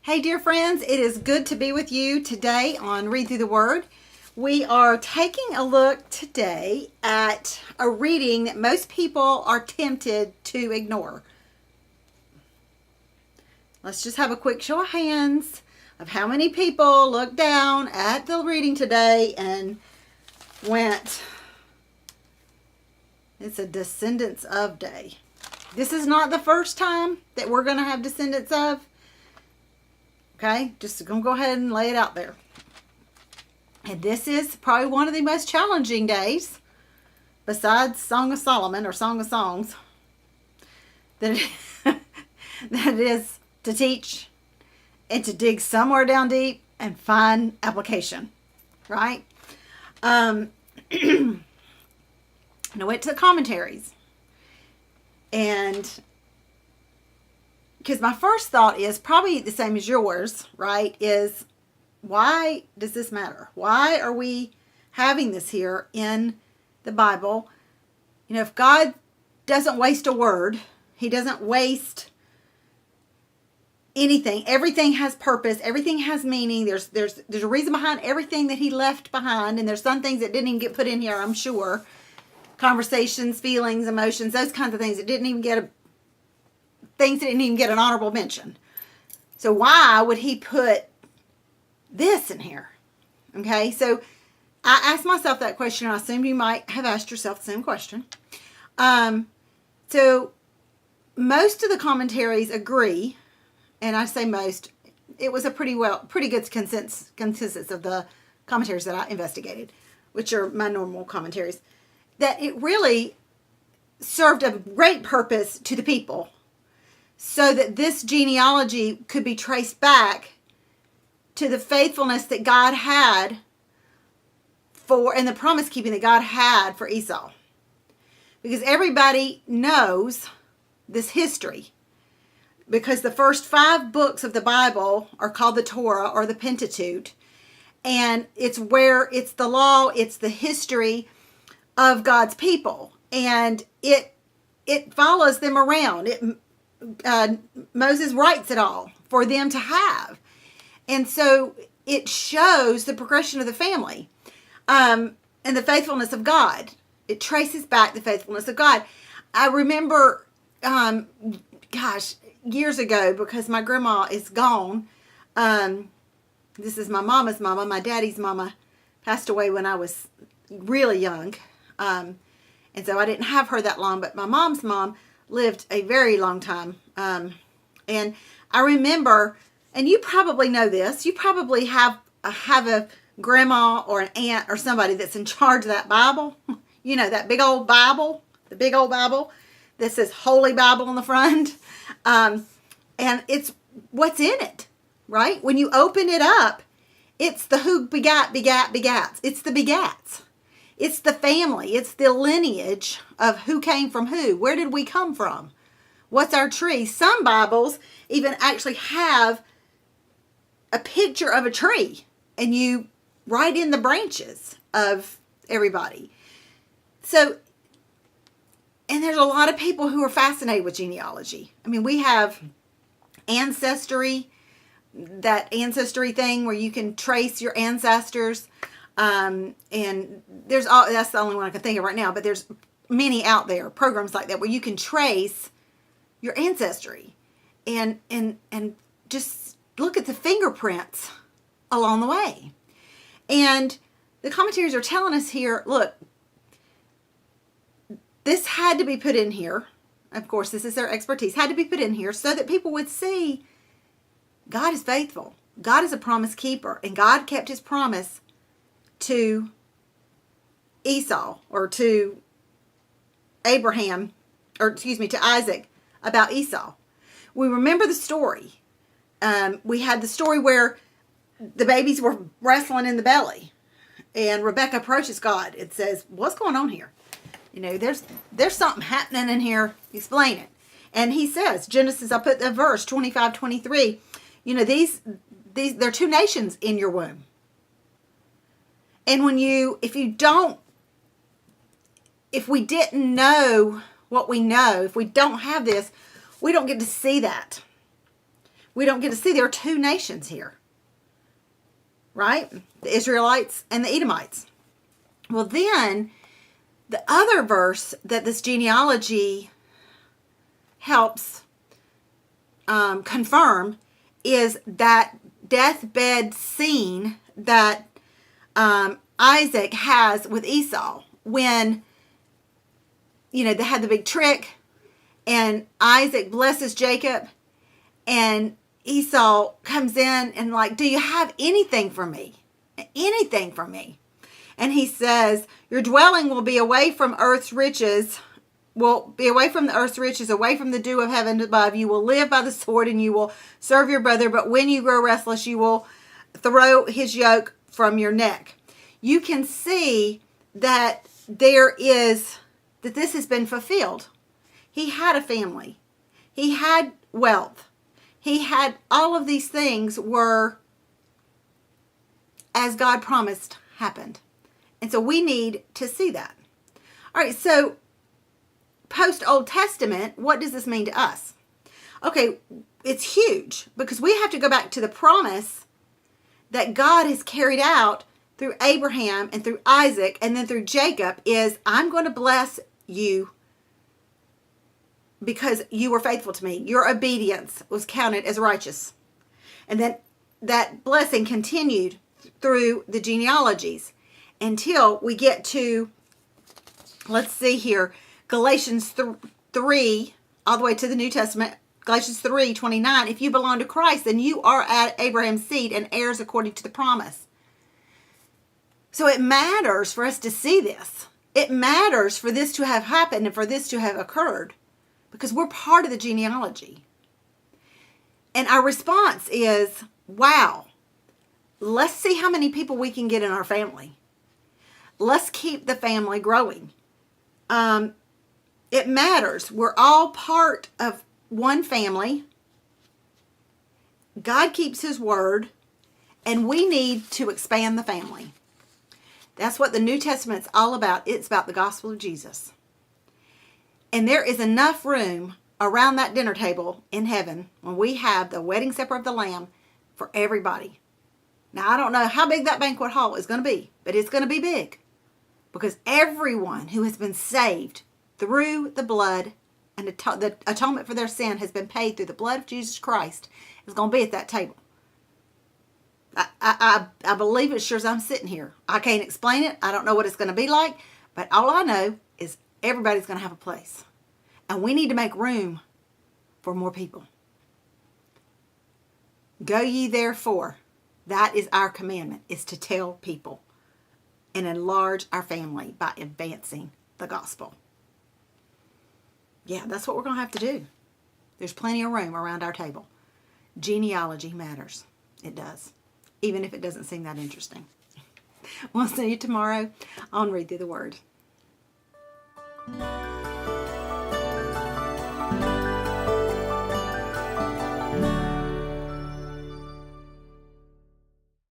Hey dear friends, it is good to be with you today on Read Through the Word. We are taking a look today at a reading that most people are tempted to ignore. Let's just have a quick show of hands of how many people looked down at the reading today and went, it's a descendants of day. This is not the first time that we're going to have descendants of. Okay, just going to go ahead and lay it out there. And this is probably one of the most challenging days, besides Song of Solomon or Song of Songs, that it is to teach and to dig somewhere down deep and find application, right? And I went to the commentaries, and because my first thought is probably the same as yours, right, is why does this matter? Why are we having this here in the Bible? You know, if God doesn't waste a word, He doesn't waste anything. Everything has purpose. Everything has meaning. There's a reason behind everything that He left behind, and there's some things that didn't even get put in here, I'm sure. Conversations, feelings, emotions, those kinds of things that didn't even get things that didn't even get an honorable mention. So why would He put this in here? Okay, so I asked myself that question. I assume you might have asked yourself the same question. So most of the commentaries agree, and I say most, it was a pretty good consensus of the commentaries that I investigated, which are my normal commentaries, that it really served a great purpose to the people, so that this genealogy could be traced back to the faithfulness that God had and the promise keeping that God had for Esau. Because everybody knows this history. Because the first 5 books of the Bible are called the Torah or the Pentateuch. And it's the law, it's the history of God's people. And it follows them around. Moses writes it all for them to have. And so it shows the progression of the family and the faithfulness of God. It traces back the faithfulness of God. I remember, years ago, because my grandma is gone. This is my mama's mama. My daddy's mama passed away when I was really young. And so I didn't have her that long, but my mom's mom lived a very long time. And I remember, and you probably know this, you probably have a grandma or an aunt or somebody that's in charge of that Bible. You know, that big old Bible, the big old Bible that says Holy Bible on the front. And it's what's in it, right? When you open it up, it's the who begats. It's the begats. It's the family. It's the lineage of who came from who. Where did we come from? What's our tree? Some Bibles even actually have a picture of a tree, and you write in the branches of everybody. So, and there's a lot of people who are fascinated with genealogy. I mean, we have ancestry, that ancestry thing where you can trace your ancestors. And that's the only one I can think of right now, but there's many out there, programs like that where you can trace your ancestry and just look at the fingerprints along the way. And the commentaries are telling us here, look, this had to be put in here. Of course, this is their expertise. Had to be put in here so that people would see God is faithful. God is a promise keeper, and God kept His promise to Esau, or to Abraham, or excuse me, to Isaac, about Esau. We remember the story. We had the story where the babies were wrestling in the belly, and Rebecca approaches God and says, "What's going on here? You know, there's something happening in here. Explain it." And he says, Genesis, I put the verse 25-23. You know, these there are 2 nations in your womb. And if you don't if we didn't know what we know, if we don't have this, we don't get to see that. We don't get to see there are two nations here, right? The Israelites and the Edomites. Well, then the other verse that this genealogy helps confirm is that deathbed scene that Isaac has with Esau when, they had the big trick and Isaac blesses Jacob and Esau comes in and like, do you have anything for me? Anything for me? And he says, your dwelling will be away from earth's riches, away from the dew of heaven above. You will live by the sword and you will serve your brother. But when you grow restless, you will throw his yoke from your neck. You can see that this has been fulfilled. He had a family. He had wealth. He had all of these things were, as God promised, happened. And so we need to see that. All right, so post-Old Testament, what does this mean to us? Okay, it's huge because we have to go back to the promise that God has carried out through Abraham and through Isaac and then through Jacob is, I'm going to bless you because you were faithful to me. Your obedience was counted as righteous. And then that blessing continued through the genealogies until we get to, let's see here, Galatians 3, all the way to the New Testament, Galatians 3:29. If you belong to Christ, then you are at Abraham's seed and heirs according to the promise. So it matters for us to see this. It matters for this to have happened and for this to have occurred because we're part of the genealogy. And our response is, wow, let's see how many people we can get in our family. Let's keep the family growing. It matters. We're all part of one family. God keeps his word, and we need to expand the family. That's what the New Testament's all about. It's about the gospel of Jesus. And there is enough room around that dinner table in heaven when we have the wedding supper of the Lamb for everybody. Now, I don't know how big that banquet hall is going to be, but it's going to be big. Because everyone who has been saved through the blood and the atonement for their sin has been paid through the blood of Jesus Christ is going to be at that table. I believe it sure as I'm sitting here. I can't explain it. I don't know what it's going to be like. But all I know is everybody's going to have a place. And we need to make room for more people. Go ye therefore. That is our commandment, is to tell people. And enlarge our family by advancing the gospel. Yeah, that's what we're going to have to do. There's plenty of room around our table. Genealogy matters. It does. Even if it doesn't seem that interesting. We'll see you tomorrow on Read Through the Word.